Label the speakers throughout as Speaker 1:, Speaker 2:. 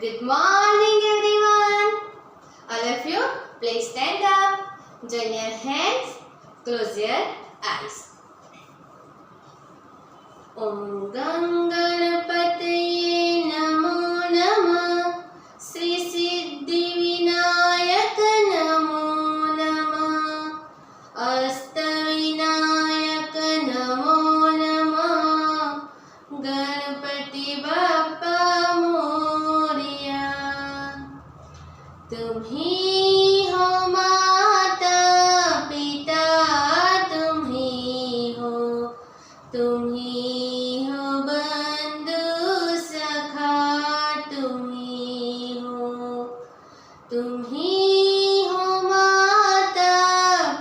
Speaker 1: Good morning everyone. All of you, please stand up. Join your hands. Close your eyes. Om Ganganapataye Namo Namah. Sri Siddhi Vinayak Namo Namah. Astavinayak Namo Namah. Ganpati Bappa Moria. तुम ही हो माता पिता, तुम ही हो बंधु सखा, तुम ही हो माता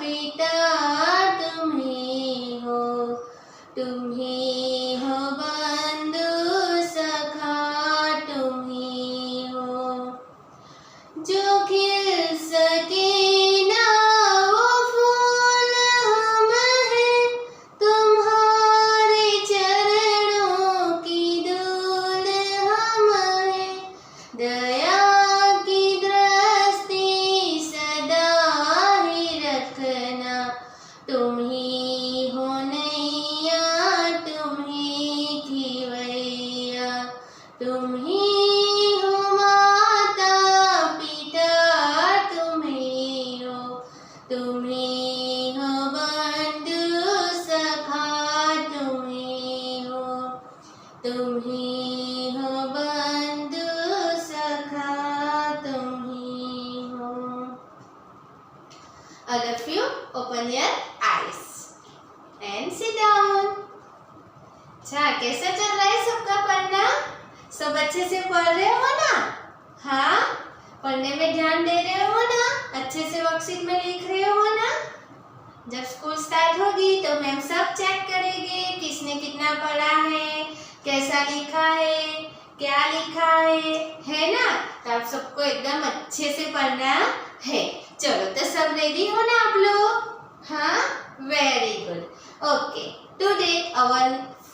Speaker 1: पिता, तुम ही हो बंधु सखा, तुम ही हो। जो खिल सके ना वो फूल हम हैं, तुम्हारे चरणों की धूल हम हैं। दया की दृष्टि सदा ही रखना, तुम ही हो नैया, तुम ही खिवैया, तुम ही बंधु सखा, तुम ही हो बंधु सखा, तुम ही हो। All of you open your eyes and sit down. अच्छा, कैसा चल रहा है सबका पढ़ना? सब अच्छे से पढ़ रहे हो ना? हाँ, पढ़ने में ध्यान दे रहे हो ना? अच्छे से वर्कशीट में लिख रहे हो ना? जब स्कूल स्टार्ट होगी तो मैम सब चेक करेंगे किसने कितना पढ़ा है, कैसा लिखा है, क्या लिखा है ना? तो आप सबको एकदम अच्छे से पढ़ना है। चलो, तो सब रेडी हो ना आप लोग? हाँ, very good. Okay, today our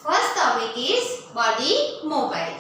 Speaker 1: first topic is body mobile.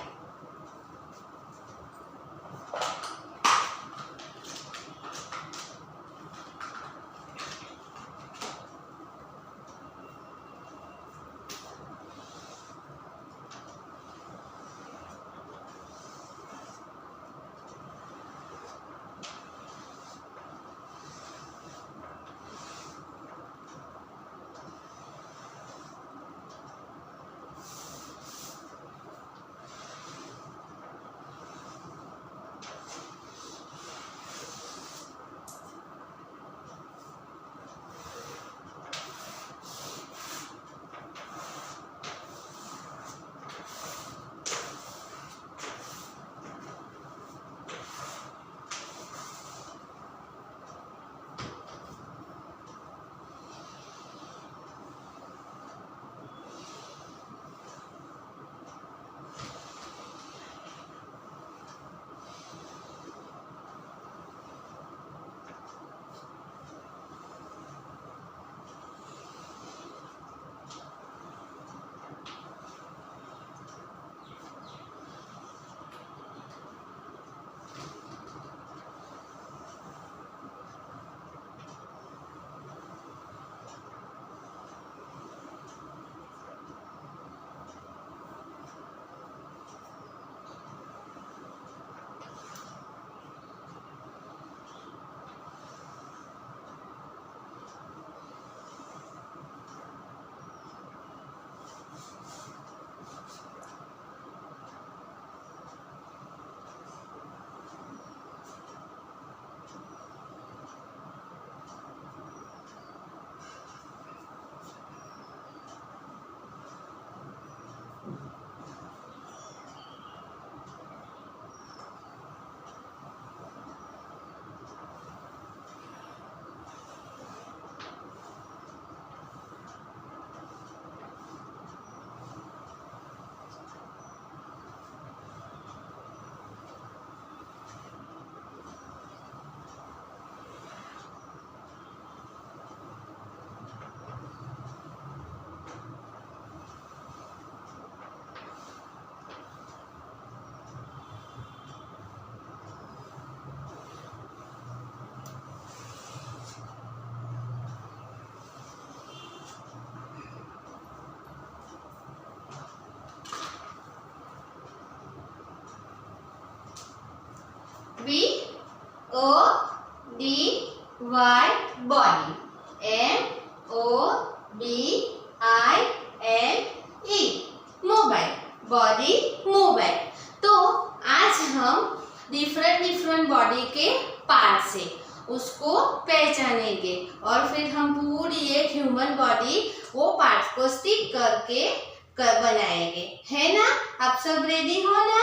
Speaker 1: बनाएंगे, है ना। आप सब रेडी हो ना?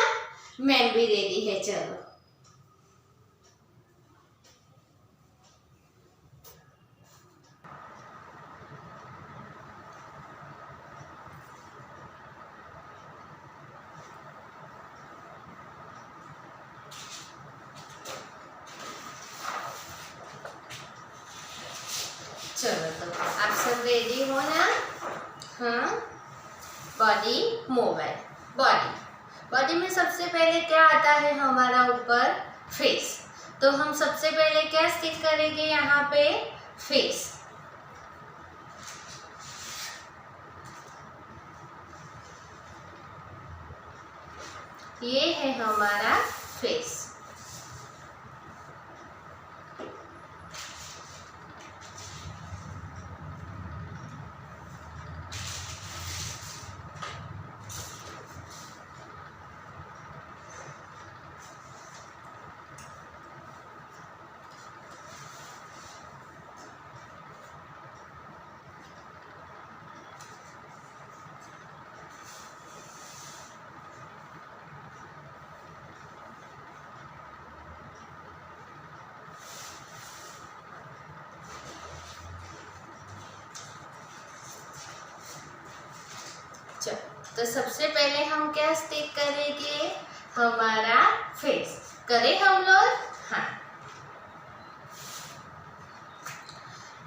Speaker 1: मैं भी रेडी है, चलो। चलो तो आप सब रेडी हो ना? हाँ, बॉडी मोबाइल। बॉडी में सबसे पहले क्या आता है हमारा ऊपर? फेस। तो हम सबसे पहले क्या स्टिक करेंगे यहाँ पे? फेस। ये है हमारा फेस। तो सबसे पहले हम क्या स्टिक करेंगे? हमारा फेस। करें हम लोग? हाँ।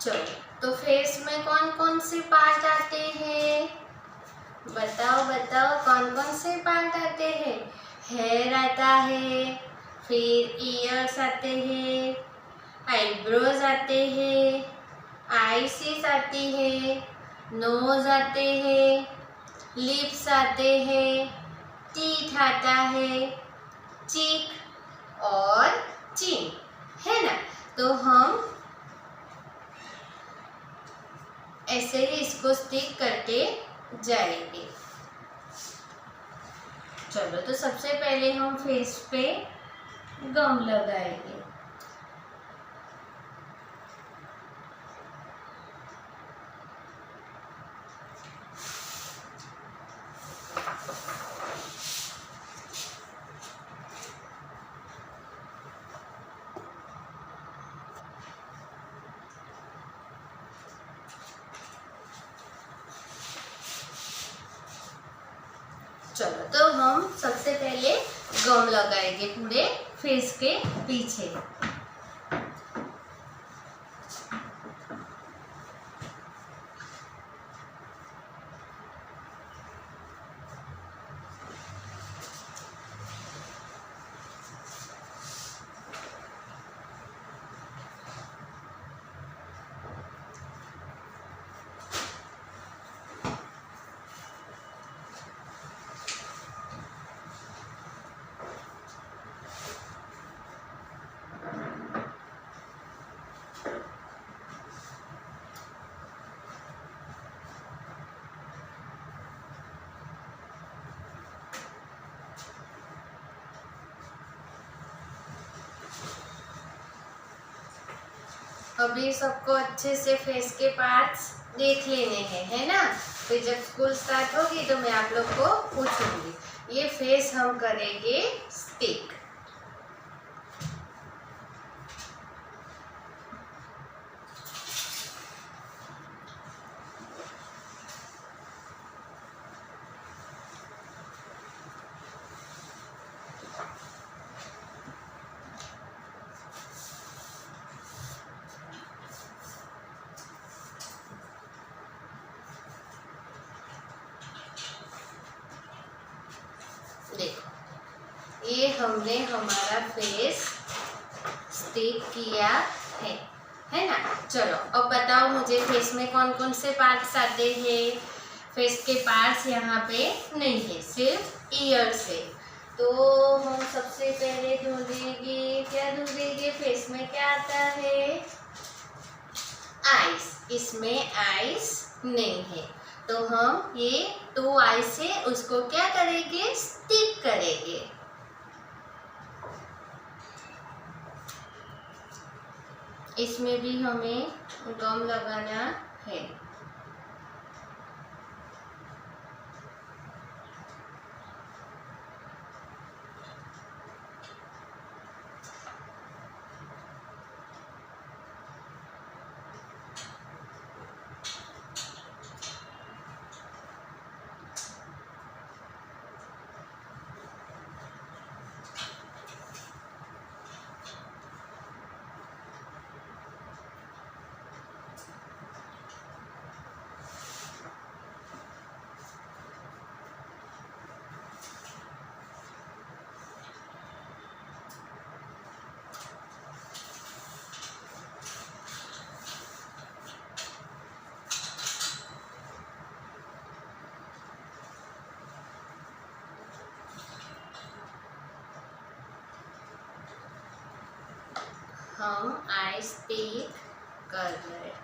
Speaker 1: चलो, तो फेस में कौन कौन से पार्ट आते हैं? बताओ बताओ, कौन कौन से पार्ट आते हैं? हेयर आता है, फिर ईयर्स आते हैं, आईब्रोज आते हैं, आईसीस आती है, नोज आते हैं, लिप्स आते हैं, टीथ आता है, चीक और चिन, है ना। तो हम ऐसे ही इसको स्टिक करते जाएंगे। चलो, तो सबसे पहले हम फेस पे गम लगाएंगे। चलो, तो हम सबसे पहले गम लगाएंगे पूरे फेस के पीछे। अभी सबको अच्छे से फेस के पार्ट्स देख लेने हैं, है ना। फिर जब स्कूल स्टार्ट होगी तो मैं आप लोग को पूछूंगी। ये फेस हम करेंगे स्टिक। देखो, ये हमने हमारा फेस स्टिक किया है ना। चलो, अब बताओ मुझे फेस में कौन कौन से पार्ट्स आते हैं? फेस के पार्ट्स यहाँ पे नहीं है, सिर्फ ईयर से। तो हम सबसे पहले ढूंढेंगे, क्या ढूंढेंगे? फेस में क्या आता है? आईज। इसमें आईज नहीं है, तो हम ये 2 आई से उसको क्या करेंगे? स्टिक करेंगे। इसमें भी हमें गम लगाना है। हम आई स्टिक कर रहे।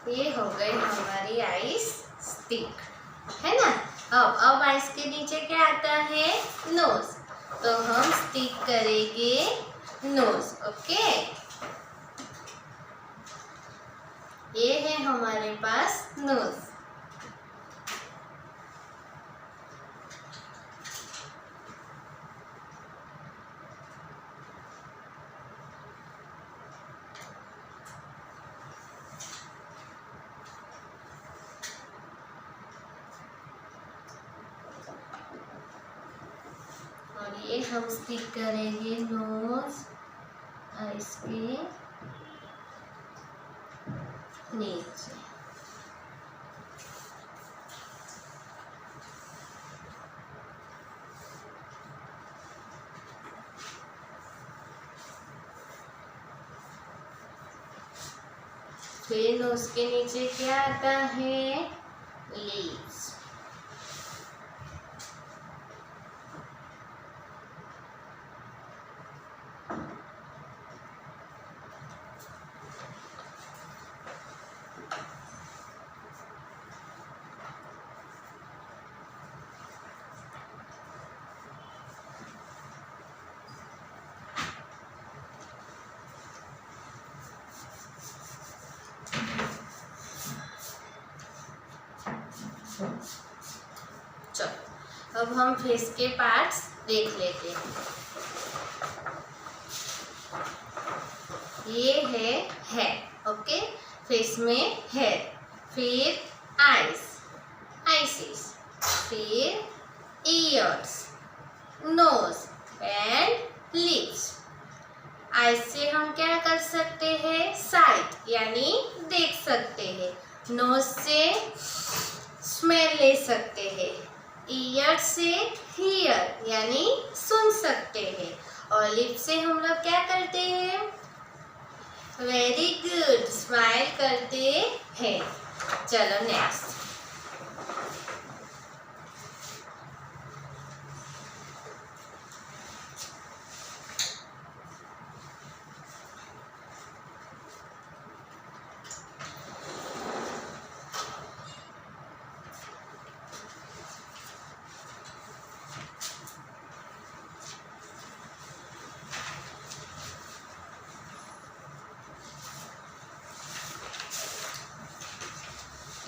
Speaker 1: ये हो गई हमारी आइस स्टिक, है ना। अब आइस के नीचे क्या आता है, नोज। तो हम स्टिक करेंगे नोज। ओके, ये है हमारे पास नोज। और ये हम स्टिक करेंगे नोज आइस के नीचे। फिर नोज के नीचे क्या आता है, लीव्स। चलो अब हम फेस के पार्ट्स देख लेते हैं। ये है हेड। ओके, फेस में हेड, फिर आईज, आईसीस, फिर ears, nose and lips. Eyes से हम क्या कर सकते हैं, साइट यानी देख सकते हैं। नोज से स्मेल ले सकते हैं। ईयर से हियर यानी सुन सकते हैं। और लिप से हम लोग क्या करते हैं, वेरी गुड, स्माइल करते हैं। चलो नेक्स्ट।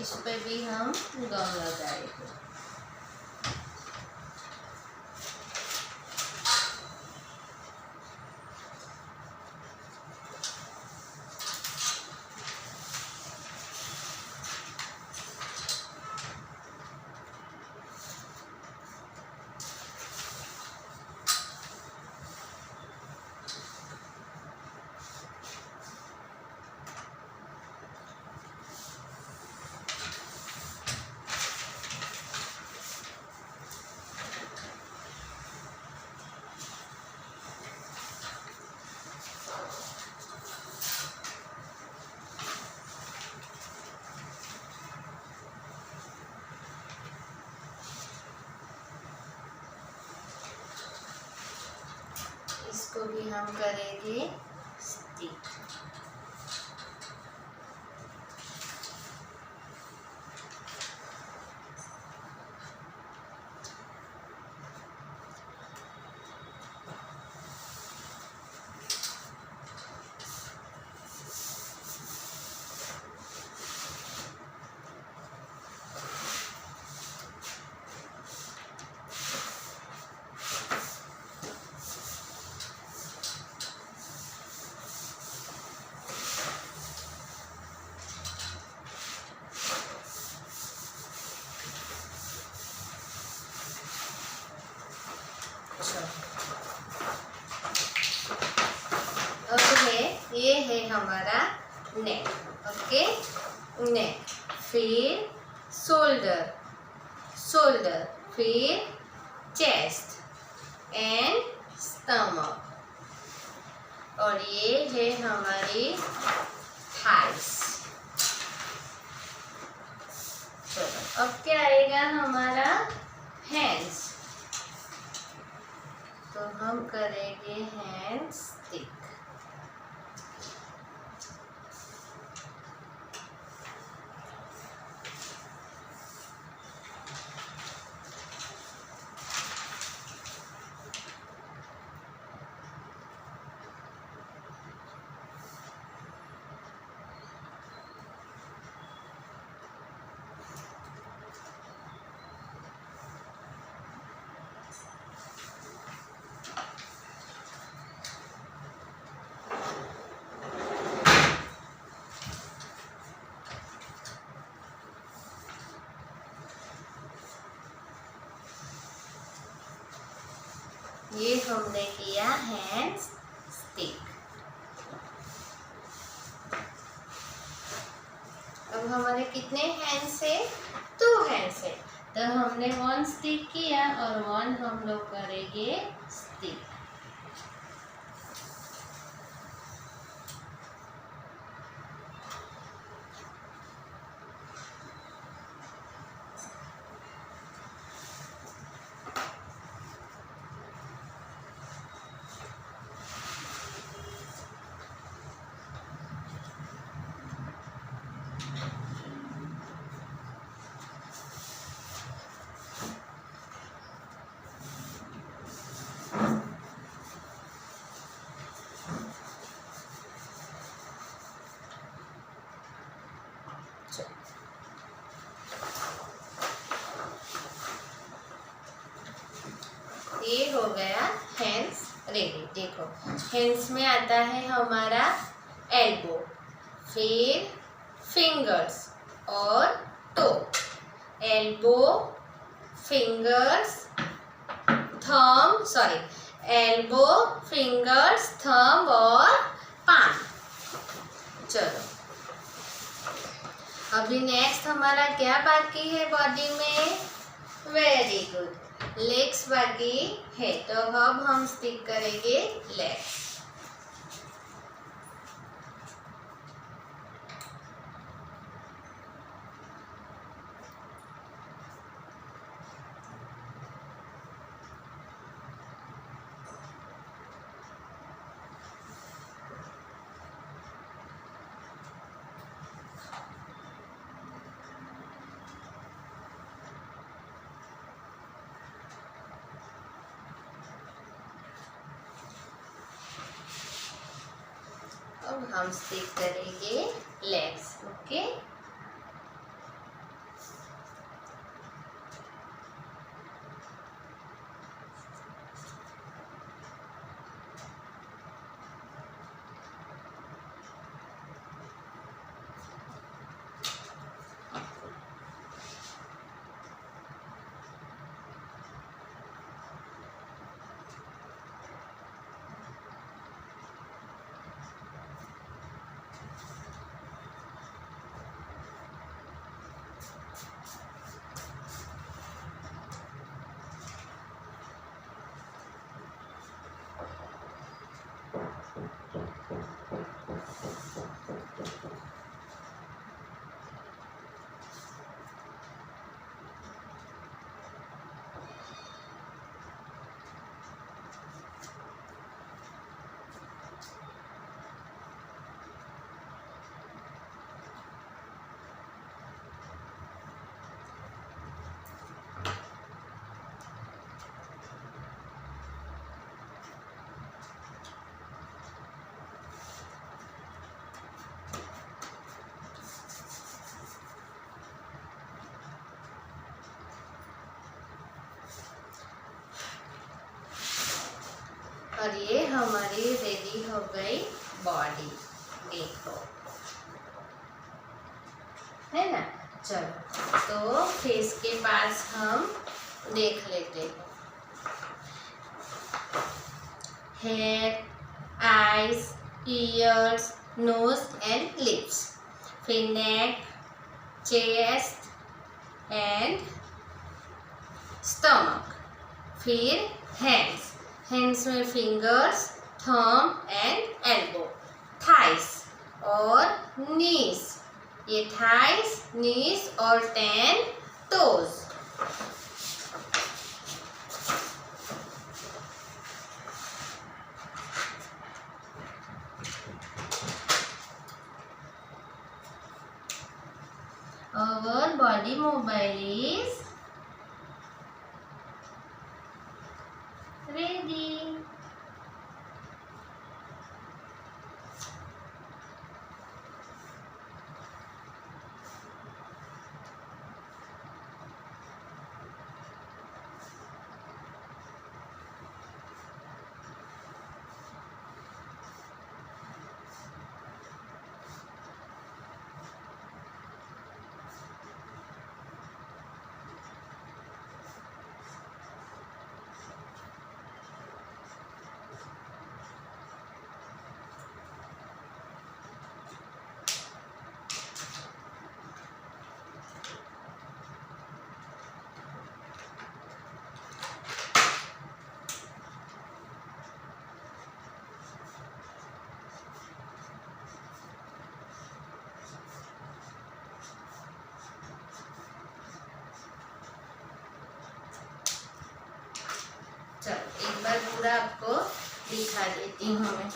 Speaker 1: इस पे भी हम गम लगाएंगे। इसको भी हम करेंगे स्टिक। ये है हमारा नेक। ओके, नेक, फिर शोल्डर, शोल्डर, फिर चेस्ट एंड स्टमक, और ये है हमारी थाइस। चलो अब क्या आएगा हमारा हैंड्स। तो हम करेंगे हैंड स्टिक। ये हमने किया हैंड स्टिक। अब हमारे कितने हैंड्स है? 2 हैंड्स है, तो हमने 1 स्टिक किया और 1 हम लोग करेंगे स्टिक। ये हो गया हैंड्स रेडी। देखो हैंड्स में आता है हमारा एल्बो, फिर फिंगर्स और toe. Elbow, fingers, thumb, sorry, elbow, fingers, thumb और पाम। चलो अभी नेक्स्ट हमारा क्या बाकी है बॉडी में? वेरी गुड, लेग्स बाकी है। तो अब हम स्टिक करेंगे लेग्स। अब हम स्टिक करेंगे लेग्स। ओके, और ये हमारी रेडी हो गई बॉडी। देखो, है ना। चलो तो फेस के पास हम देख लेते हैं। Hair, eyes, ears, nose and lips. फिर नेक, चेस्ट एंड स्टमक। फिर हैंड्स, हैंड्स में fingers, thumb and elbow. Thighs और नीज, ये थाइस, नीज और 10 toes. Our body mobile is ready. चलो एक बार पूरा आपको दिखा देती हूँ मैं।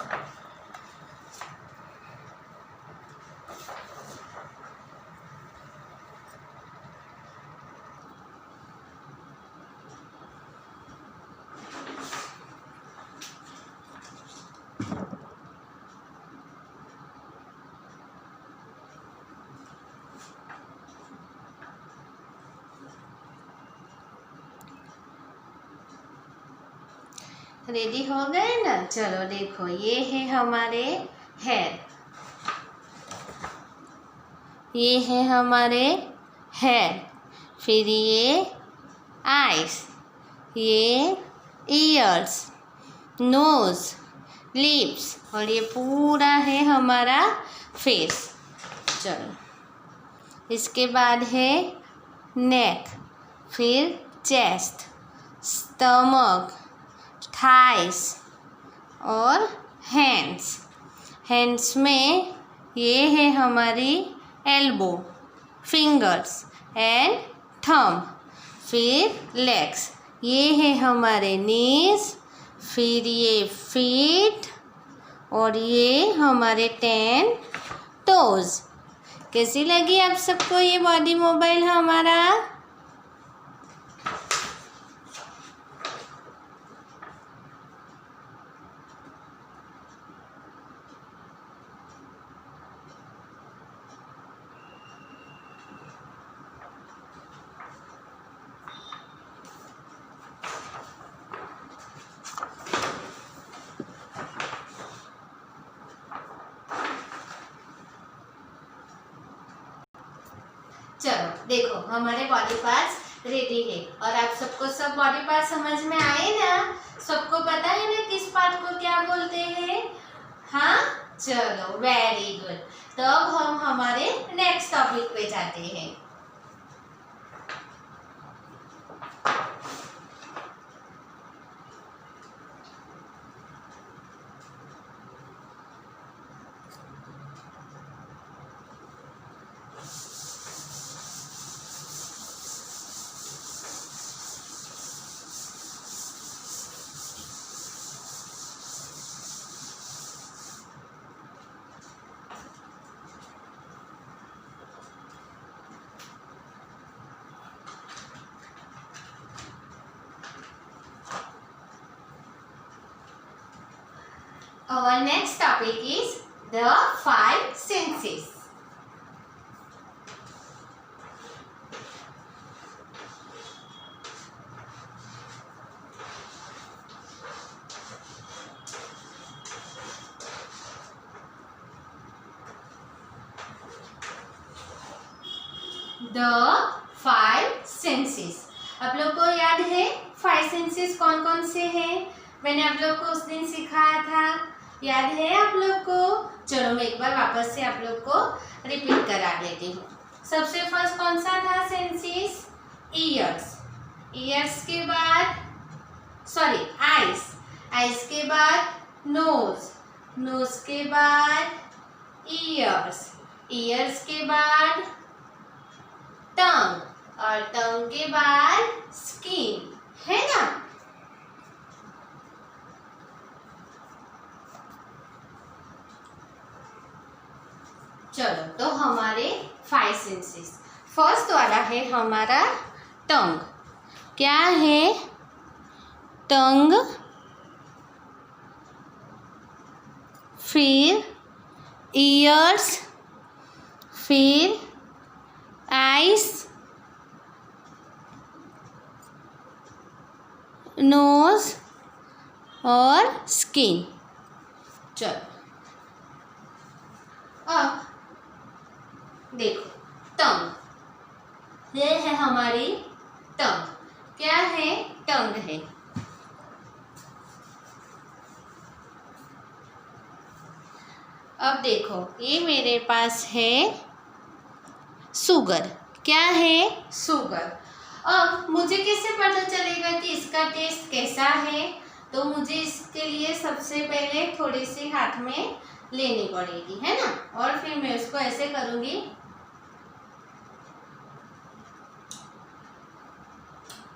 Speaker 1: रेडी हो गए ना? चलो देखो, ये है हमारे हेयर, ये है हमारे हेयर। फिर ये आइज, ये ईयर्स, नोज, लिप्स और ये पूरा है हमारा फेस। चलो इसके बाद है नेक, फिर चेस्ट, स्टमक, थाइस और हैंड्स। हैंड्स में ये है हमारी एल्बो, फिंगर्स एंड थंब। फिर लेग्स, ये है हमारे नीज। फिर ये फीट और ये हमारे 10 टोज। कैसी लगी आप सबको ये बॉडी मोबाइल हमारा? चलो देखो, हमारे बॉडी पार्ट्स रेडी है और आप सबको सब बॉडी पार्ट समझ में आए ना? सबको पता है ना किस पार्ट को क्या बोलते हैं? हाँ, चलो वेरी गुड। तो अब हम हमारे नेक्स्ट टॉपिक पे जाते हैं। Our next topic is the 5 senses. The 5 senses. आप लोग को याद है 5 senses कौन कौन से हैं? मैंने आप लोग को उस दिन सिखाया था। याद है आप लोग को? चलो मैं एक बार वापस से आप लोग को रिपीट करा देती हूँ। सबसे फर्स्ट कौन सा था सेंसेस? ईयर्स। ईयर्स के बाद सॉरी आइज। आइज के बाद नोज। नोज के बाद ईयर्स। ईयर्स के बाद टंग और टंग के बाद स्किन, है ना? चलो तो हमारे 5 सेंसेस। फर्स्ट वाला है हमारा टंग। क्या है? टंग, फिर ईयर्स, फिर आइज, नोज और स्किन। चलो अब देखो टंग, ये है हमारी टंग। क्या है? टंग है। अब देखो ये मेरे पास है शुगर। क्या है? शुगर। अब मुझे कैसे पता चलेगा कि इसका टेस्ट कैसा है? तो मुझे इसके लिए सबसे पहले थोड़ी सी हाथ में लेनी पड़ेगी, है ना? और फिर मैं उसको ऐसे करूंगी।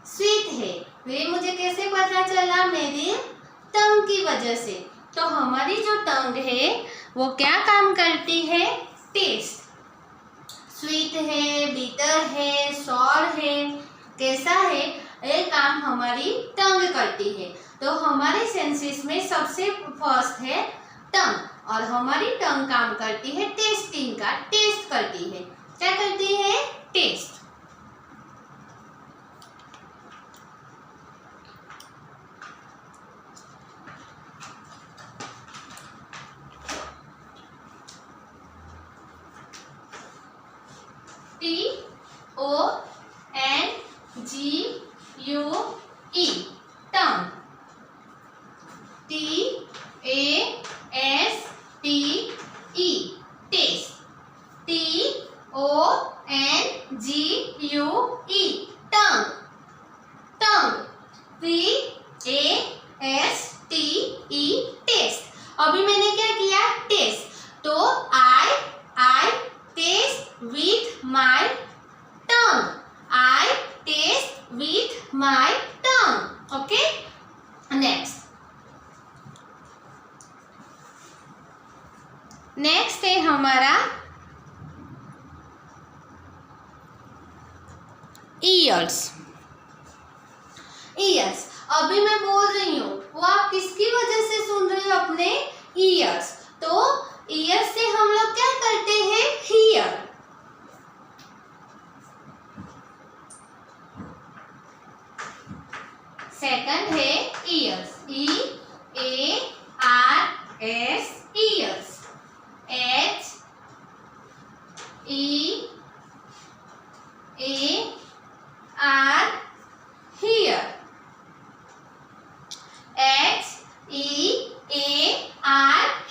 Speaker 1: स्वीट है। ये मुझे कैसे पता चला? मेरी टंग की वजह से। तो हमारी जो टंग है वो क्या काम करती है? टेस्ट। स्वीट है, बीटर है, सॉर है, कैसा है, ये काम हमारी टंग करती है। तो हमारे सेंसेस में सबसे फर्स्ट है टंग और हमारी टंग काम करती है टेस्टिंग का। टेस्ट करती है। क्या करती है? Taste. T-O-N-G-U-E tongue. T-A-S-T-E taste. T-O-N-G-U-E tongue. Tongue. T-A-S-T-E taste. अभी मैंने क्या किया? टेस्ट। तो I taste with my tongue. I taste with my tongue. Okay? Next. Next है हमारा ईयर्स। ईयर्स अभी मैं बोल रही हूँ वो आप किसकी वजह से सुन रहे हो? अपने ईयर्स। तो ईयर्स से हम लोग क्या करते हैं? हियर। सेकंड है years. E-A-R-S years. H-E-A-R here. H-E-A-R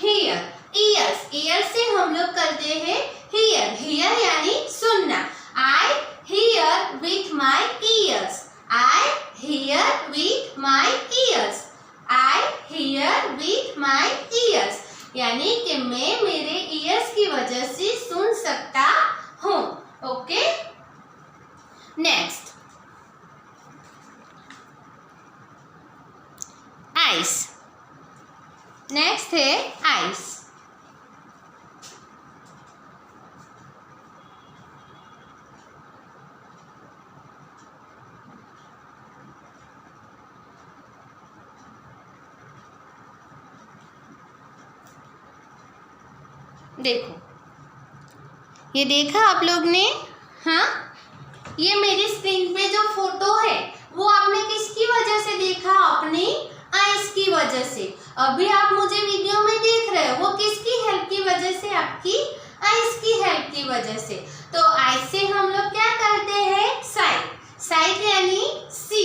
Speaker 1: here. Years. Years से हम लोग करते हैं हियर। हियर यानी सुनना। I hear with my ears. I hear with my ears. I hear with my ears. यानी कि मैं मेरे ईयर्स की वजह से सुन सकता हूँ। ओके? Next ice. नेक्स्ट है आइस। देखो ये देखा आप लोग ने? हाँ, ये मेरी स्क्रीन पे जो फोटो है वो आपने किसकी वजह से देखा? अपनी आइस की वजह से। अभी आप मुझे वीडियो में देख रहे हो वो किसकी हेल्प की वजह से? आपकी आइस की हेल्प की वजह से। तो आइस से हम लोग क्या करते हैं? साइट। साइट यानी सी।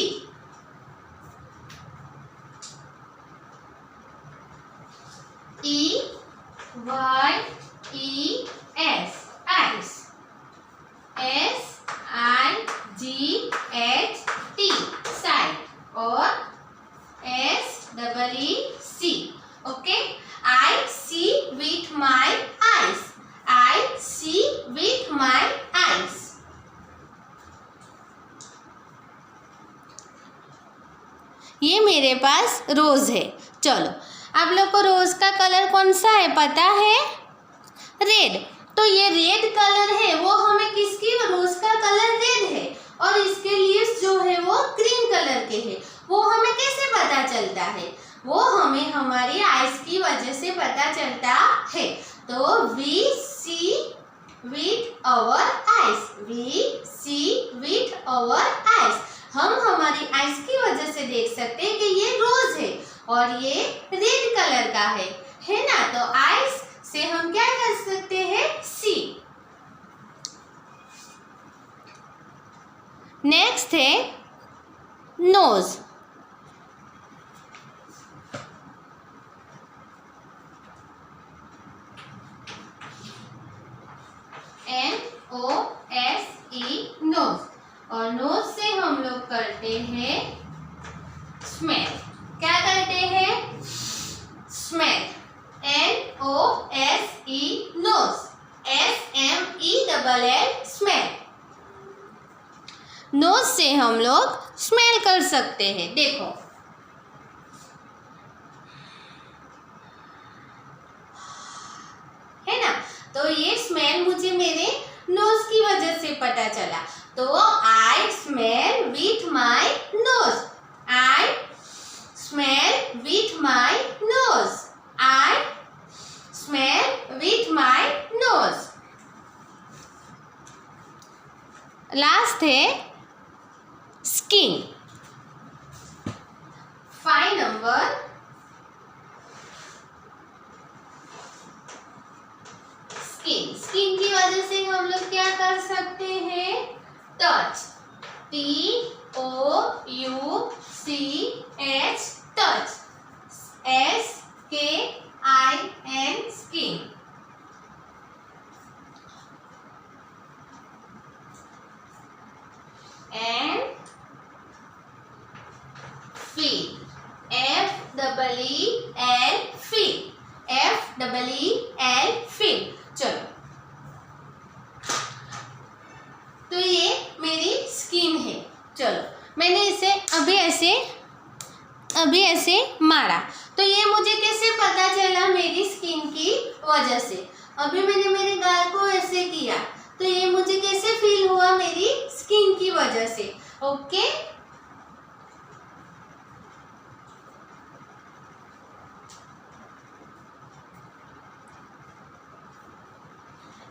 Speaker 1: Y-E-S ice, S-I-G-H-T sight और S-E-E-C. Okay, I see with my eyes. I see with my eyes. ये मेरे पास रोज है। चलो, आप लोग को रोज का कलर कौन सा है पता है? रेड। तो ये रेड कलर है, वो हमें किसकी, रोज का कलर रेड है और इसके लीव्स जो है वो ग्रीन कलर के है। वो हमें कैसे पता चलता है? वो हमें हमारी आइज की वजह से पता चलता है। तो we see with our eyes, we see with our eyes. हम हमारी आइज की वजह से देख सकते हैं कि ये रोज है और ये रेड कलर का है ना। तो आइज से हम क्या कर सकते हैं? सी। नेक्स्ट है नोज। N-O-S-E nose. और नोज से हम लोग करते हैं स्मेल। क्या करते हैं? Smell. N-O-S-E knows, S-M-E-L-L smell. Knows से हम लोग स्मेल कर सकते हैं। देखो, है ना। तो ये स्मेल मुझे मेरे नोज की वजह से पता चला। तो I smell with my nose, I smell with my nose, I smell with my nose. Last है स्किन। 5 नंबर। स्किन की वजह से हम लोग क्या कर सकते हैं? Touch, T-O-U-C-H touch, S-K-I-N skin. And feel, F-E-E-L feel, F-E-E-L feel. चलो, तो ये मेरी स्किन है। चलो, मैंने इसे अभी ऐसे मारा, तो ये मुझे कैसे पता चला? मेरी स्किन की वजह से। अभी मैंने मेरे गाल को ऐसे किया, तो ये मुझे कैसे फील हुआ? मेरी स्किन की वजह से। ओके,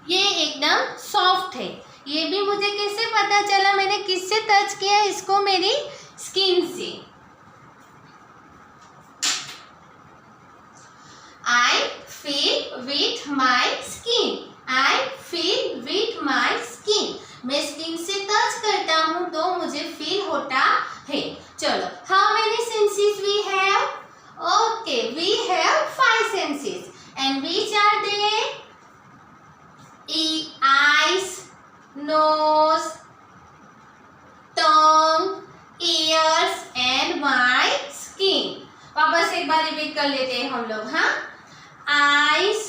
Speaker 1: ये एकदम सॉफ्ट है। ये भी मुझे कैसे पता चला? मैंने किससे टच किया इसको? मेरी स्किन से। I feel with my skin, I feel with my skin. मैं स्किन से टच करता हूँ तो मुझे फील होता है। चलो, how many senses we have? Okay, we have 5 senses and which are they? eyes, nose, tongue, ears and my skin. वापस एक बार रिपीट कर लेते हैं हम लोग। हाँ, eyes,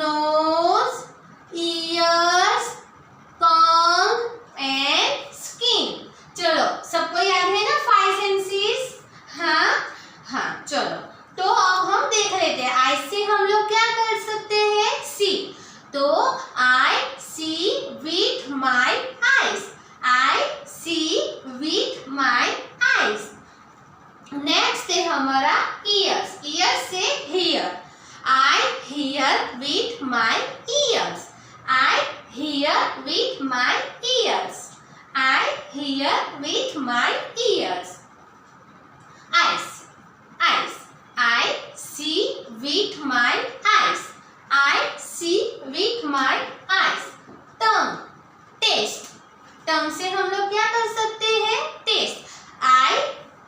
Speaker 1: nose, ears, tongue and skin. चलो, सबको याद है ना 5 सेंसेस? हाँ हाँ, चलो, तो अब हम देख लेते हैं आइज से हम लोग क्या कर सकते हैं? सी। तो I see with my eyes, I see with my eyes. Next है हमारा ears, ears से hear, I hear with my ears, I hear with my ears, I hear with my ears. Eyes, eyes, I see with my eyes, I see with my eyes. Tongue, taste, tongue से हम लोग क्या कर सकते हैं? Taste, I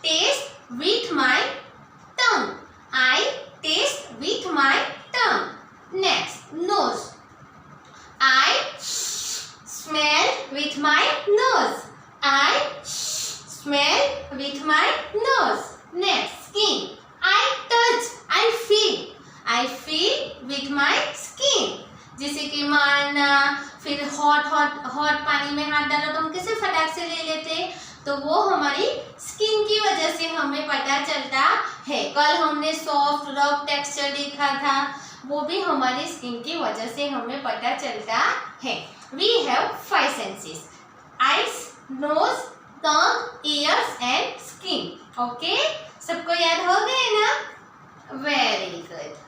Speaker 1: taste with my tongue, I taste with my tongue. Next, with my skin. जैसे कि मारना, फिर हॉट पानी में हाथ डालो तो हम कैसे फटाक से ले लेते, तो वो हमारी स्किन की वजह से हमें पता चलता है। कल हमने सॉफ्ट रफ टेक्सचर देखा था, वो भी हमारी स्किन की वजह से हमें पता चलता है। We have 5 senses, eyes, nose, tongue, ears and skin. Okay, सबको याद हो गए ना? Very good.